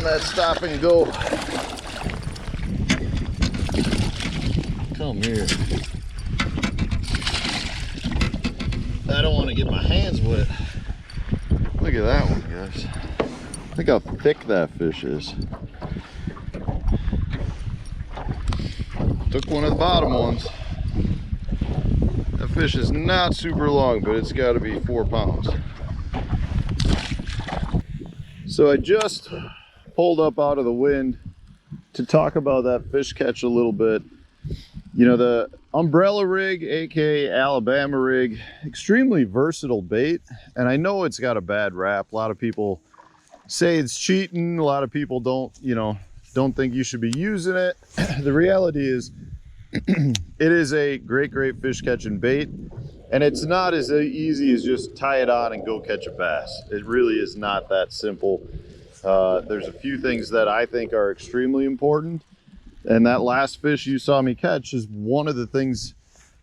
on that stop and go. Come here. I don't want to get my hands wet. Look at that one, guys. Look how thick that fish is. Took one of the bottom ones. That fish is not super long, but it's got to be 4 pounds. So I just pulled up out of the wind to talk about that fish catch a little bit. You know, the umbrella rig, aka Alabama rig, extremely versatile bait, and I know it's got a bad rap. A lot of people say it's cheating. A lot of people don't think you should be using it. The reality is it is a great fish catching bait, and it's not as easy as just tie it on and go catch a bass. It really is not that simple. There's a few things that I think are extremely important, and that last fish you saw me catch is one of the things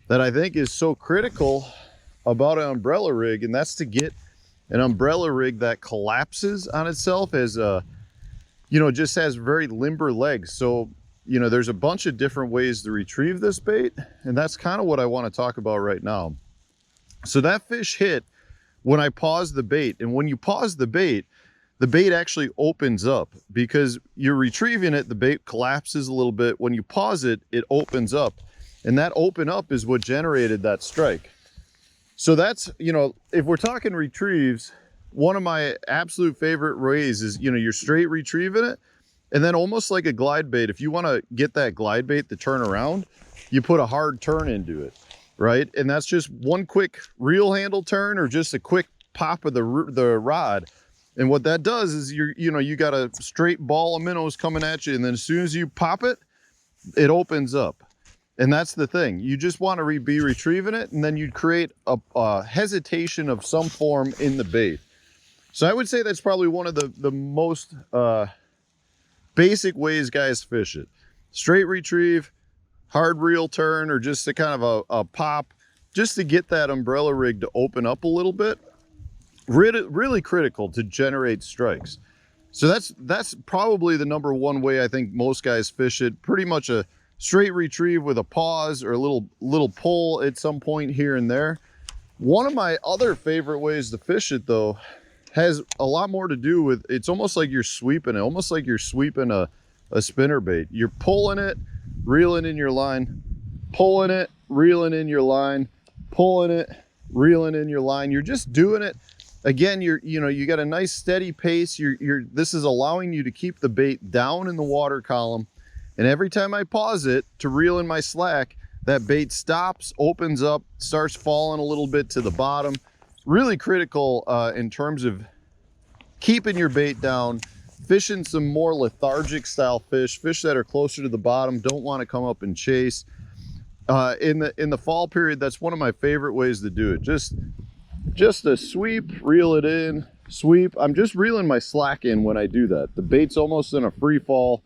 that I think is so critical about an umbrella rig, and that's to get an umbrella rig that collapses on itself as a, just has very limber legs. So, there's a bunch of different ways to retrieve this bait, and that's kind of what I want to talk about right now. So that fish hit when I paused the bait, and when you pause the bait actually opens up because you're retrieving it. The bait collapses a little bit. When you pause it, it opens up, and that open up is what generated that strike. So that's, if we're talking retrieves, one of my absolute favorite ways is, you're straight retrieving it, and then almost like a glide bait, if you want to get that glide bait to turn around, you put a hard turn into it, right? And that's just one quick reel handle turn or just a quick pop of the rod. And what that does is you got a straight ball of minnows coming at you, and then as soon as you pop it, it opens up. And that's the thing. You just want to be retrieving it, and then you'd create a hesitation of some form in the bait. So I would say that's probably one of the most basic ways guys fish it. Straight retrieve, hard reel turn, or just a kind of a pop, just to get that umbrella rig to open up a little bit. Really critical to generate strikes. So that's probably the number one way I think most guys fish it. Pretty much a straight retrieve with a pause or a little pull at some point here and there. One of my other favorite ways to fish it, though, has a lot more to do with, it's almost like you're sweeping it, almost like you're sweeping a spinner bait. You're pulling it, reeling in your line, pulling it, reeling in your line, pulling it, reeling in your line. You're just doing it. Again, you got a nice steady pace. This is allowing you to keep the bait down in the water column. And every time I pause it to reel in my slack, that bait stops, opens up, starts falling a little bit to the bottom. Really critical in terms of keeping your bait down, fishing some more lethargic style fish that are closer to the bottom, don't want to come up and chase. In the fall period, that's one of my favorite ways to do it. Just a sweep, reel it in, sweep. I'm just reeling my slack in when I do that. The bait's almost in a free fall,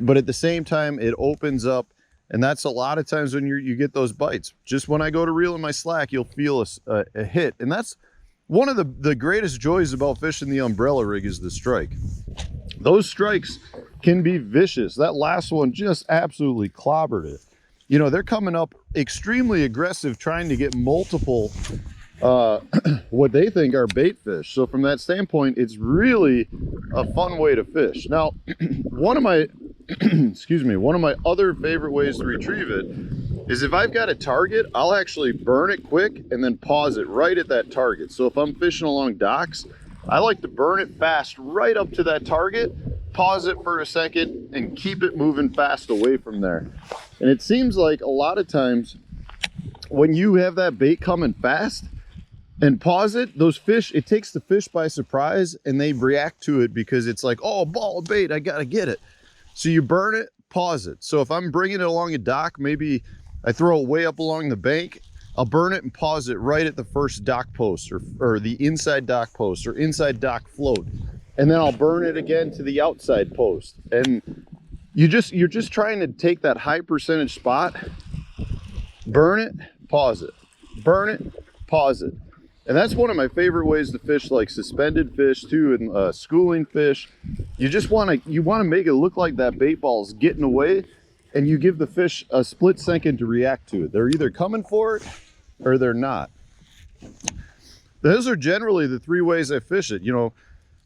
but at the same time it opens up, and that's a lot of times when you get those bites. Just when I go to reel in my slack, you'll feel a hit, and that's one of the greatest joys about fishing the umbrella rig is the strike. Those strikes can be vicious. That last one just absolutely clobbered it. They're coming up extremely aggressive, trying to get multiple what they think are bait fish. So from that standpoint, it's really a fun way to fish. Now, one of my one of my other favorite ways to retrieve it is if I've got a target, I'll actually burn it quick and then pause it right at that target. So if I'm fishing along docks, I like to burn it fast right up to that target, pause it for a second, and keep it moving fast away from there. And it seems like a lot of times when you have that bait coming fast and pause it, those fish, it takes the fish by surprise, and they react to it because it's like, oh, a ball of bait, I gotta get it. So you burn it, pause it. So if I'm bringing it along a dock, maybe I throw it way up along the bank, I'll burn it and pause it right at the first dock post or the inside dock post or inside dock float. And then I'll burn it again to the outside post. And you're just trying to take that high percentage spot, burn it, pause it, burn it, pause it. And that's one of my favorite ways to fish, like suspended fish too, and schooling fish. You just want to make it look like that bait ball is getting away, and you give the fish a split second to react to it. They're either coming for it or they're not. Those are generally the three ways I fish it. You know,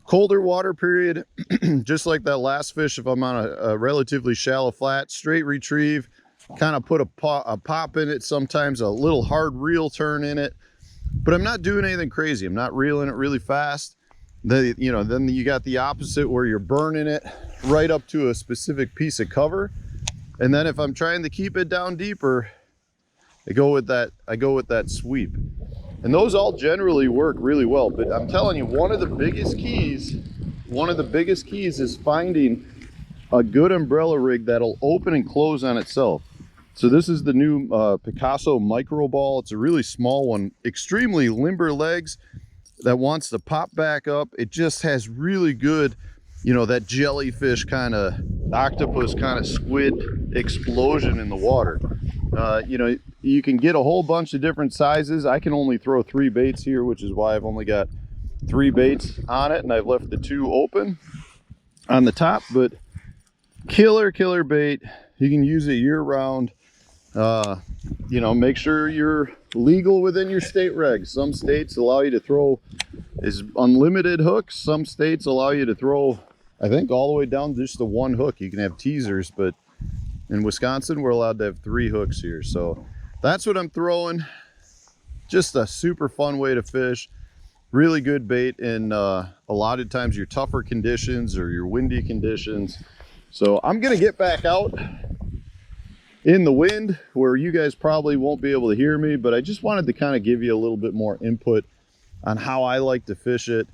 colder water period, just like that last fish, if I'm on a relatively shallow flat, straight retrieve, kind of put a pop in it, sometimes a little hard reel turn in it. But I'm not doing anything crazy. I'm not reeling it really fast. Then you got the opposite where you're burning it right up to a specific piece of cover. And then if I'm trying to keep it down deeper, I go with that sweep. And those all generally work really well. But I'm telling you, one of the biggest keys is finding a good umbrella rig that'll open and close on itself. So this is the new Picasso micro ball. It's a really small one, extremely limber legs that wants to pop back up. It just has really good, you know, that jellyfish kind of, octopus kind of squid explosion in the water. You know, you can get a whole bunch of different sizes. I can only throw 3 baits here, which is why I've only got 3 baits on it, and I've left the 2 open on the top. But killer bait. You can use it year round. You know, make sure you're legal within your state regs. Some states allow you to throw unlimited hooks. Some states allow you to throw, I think, all the way down to just the 1 hook. You can have teasers, but in Wisconsin, we're allowed to have 3 hooks here. So that's what I'm throwing. Just a super fun way to fish. Really good bait in a lot of times your tougher conditions or your windy conditions. So I'm gonna get back out in the wind where you guys probably won't be able to hear me, but I just wanted to kind of give you a little bit more input on how I like to fish it.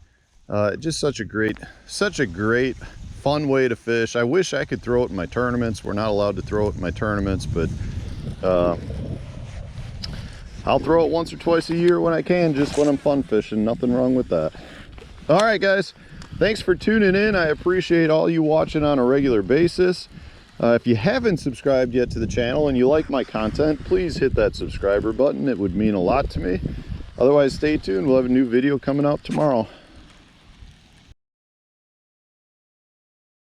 Just such a great fun way to fish. I wish I could throw it in my tournaments. We're not allowed to throw it in my tournaments, but I'll throw it once or twice a year when I can, just when I'm fun fishing. Nothing wrong with that. All right, guys, thanks for tuning in. I appreciate all you watching on a regular basis. If you haven't subscribed yet to the channel and you like my content, please hit that subscriber button. It would mean a lot to me. Otherwise, stay tuned. We'll have a new video coming out tomorrow.